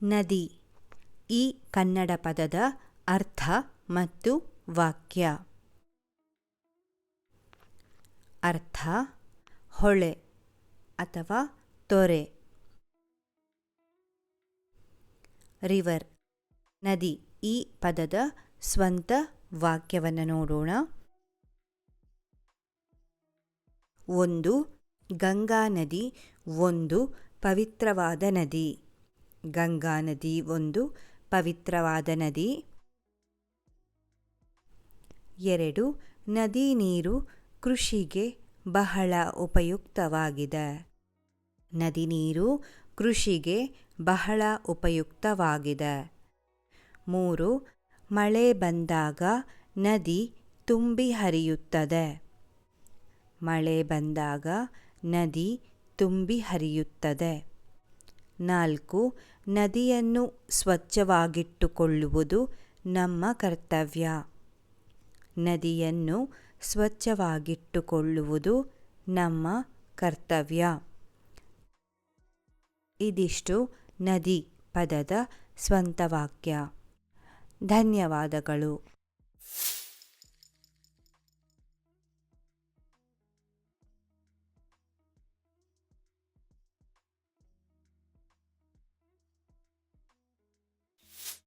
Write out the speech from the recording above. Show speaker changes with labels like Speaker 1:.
Speaker 1: ನದಿ ಈ ಕನ್ನಡ ಪದದ ಅರ್ಥ ಮತ್ತು ವಾಕ್ಯ. ಅರ್ಥ: ಹೊಳೆ ಅಥವಾ ತೊರೆ. ರಿವರ್ ನದಿ ಈ ಪದದ ಸ್ವಂತ ವಾಕ್ಯವನ್ನು ನೋಡೋಣ. 1. ಗಂಗಾ ನದಿ ಒಂದು ಪವಿತ್ರವಾದ ನದಿ. ಗಂಗಾ ನದಿ ಒಂದು ಪವಿತ್ರವಾದ ನದಿ. 2. ನದಿ ನೀರು ಕೃಷಿಗೆ ಬಹಳ ಉಪಯುಕ್ತವಾಗಿದೆ. ನದಿ ನೀರು ಕೃಷಿಗೆ ಬಹಳ ಉಪಯುಕ್ತವಾಗಿದೆ. 3. ಮಳೆ ಬಂದಾಗ ನದಿ ತುಂಬಿ ಹರಿಯುತ್ತದೆ. ಮಳೆ ಬಂದಾಗ ನದಿ ತುಂಬಿ ಹರಿಯುತ್ತದೆ. 4. ನದಿಯನ್ನು ಸ್ವಚ್ಛವಾಗಿಟ್ಟುಕೊಳ್ಳುವುದು ನಮ್ಮ ಕರ್ತವ್ಯ. ನದಿಯನ್ನು ಸ್ವಚ್ಛವಾಗಿಟ್ಟುಕೊಳ್ಳುವುದು ನಮ್ಮ ಕರ್ತವ್ಯ. ಇದಿಷ್ಟು ನದಿ ಪದದ ಸ್ವಂತ ವಾಕ್ಯ. ಧನ್ಯವಾದಗಳು.